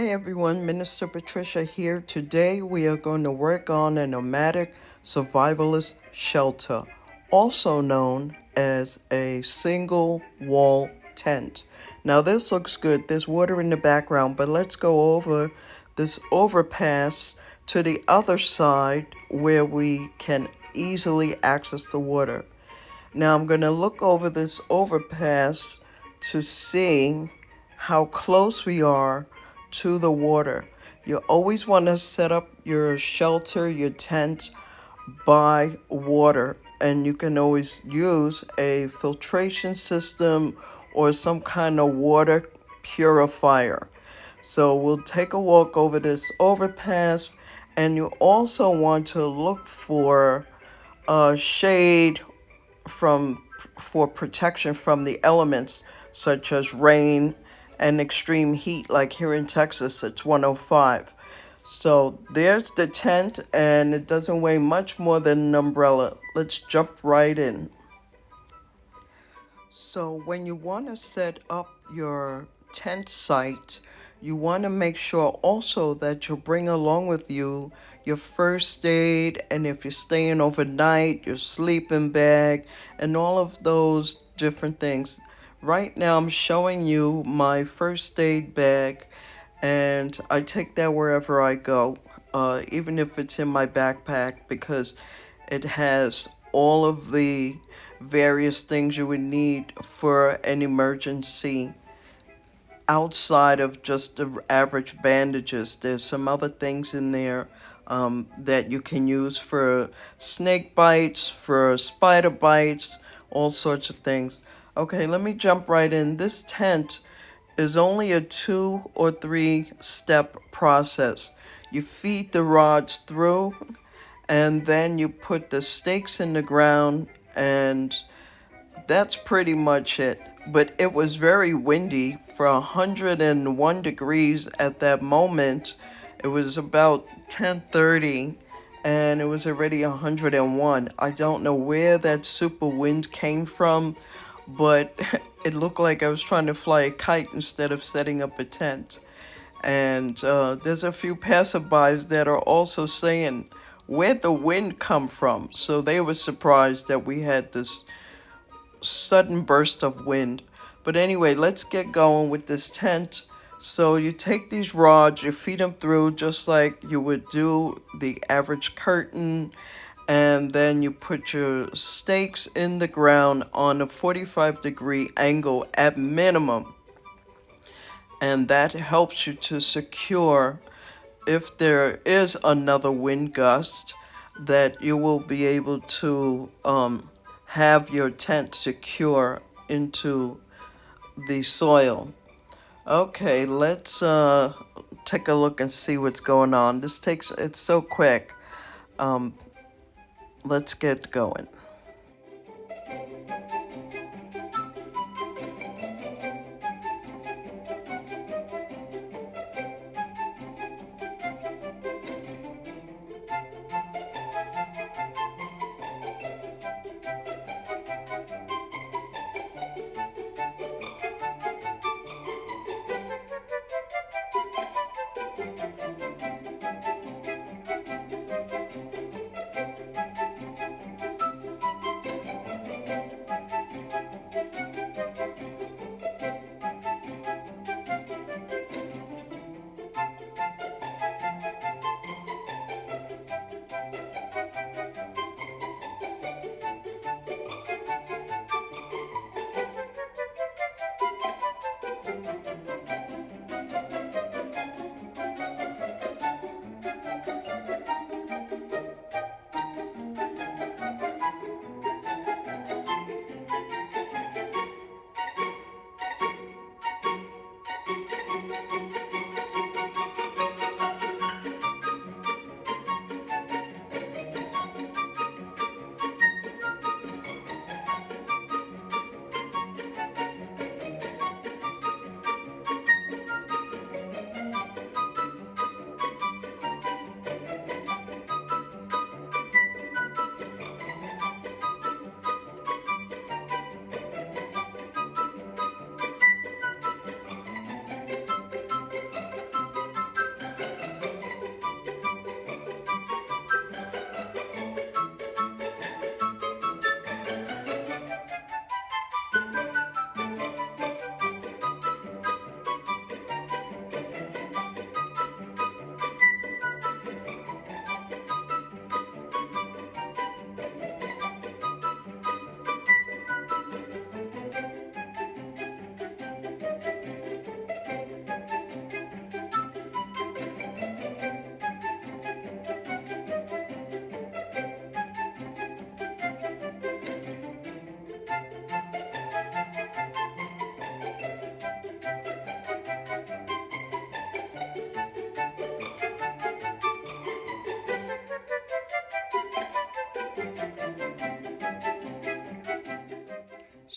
Hey everyone, Minister Patricia here. Today we are going to work on a nomadic survivalist shelter, also known as a single wall tent. Now this looks good. There's water in the background, but let's go over this overpass to the other side where we can easily access the water. Now I'm going to look over this overpass to see how close we are to the water. You always want to set up your shelter, your tent by water, and you can always use a filtration system or some kind of water purifier. So we'll take a walk over this overpass, and you also want to look for shade from for protection from the elements such as rain and extreme heat, like here in Texas it's 105. So there's the tent, and it doesn't weigh much more than an umbrella. Let's jump right in. So when you want to set up your tent site, you want to make sure also that you bring along with you your first aid, and if you're staying overnight, your sleeping bag, and all of those different things. Right now I'm showing you my first aid bag, and I take that wherever I go, even if it's in my backpack, because it has all of the various things you would need for an emergency outside of just the average bandages. There's some other things in there that you can use for snake bites, for spider bites, all sorts of things. Okay, let me jump right in. This tent is only a 2 or 3 step process. You feed the rods through, and then you put the stakes in the ground, and that's pretty much it. But it was very windy for 101 degrees at that moment. It was about 10:30 and it was already 101. I don't know where that super wind came from, but it looked like I was trying to fly a kite instead of setting up a tent. And there's a few passerbys that are also saying, where'd the wind come from? So they were surprised that we had this sudden burst of wind. But anyway, let's get going with this tent. So you take these rods, you feed them through just like you would do the average curtain, and then you put your stakes in the ground on a 45-degree angle at minimum, and that helps you to secure, if there is another wind gust, that you will be able to have your tent secure into the soil. Okay, let's take a look and see what's going on. It's so quick. Um, let's get going.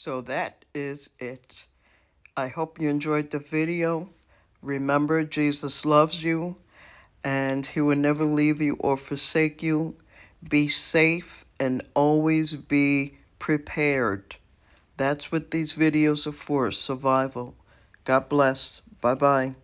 So that is it. I hope you enjoyed the video. Remember, Jesus loves you and he will never leave you or forsake you. Be safe and always be prepared. That's what these videos are for, survival. God bless. Bye-bye.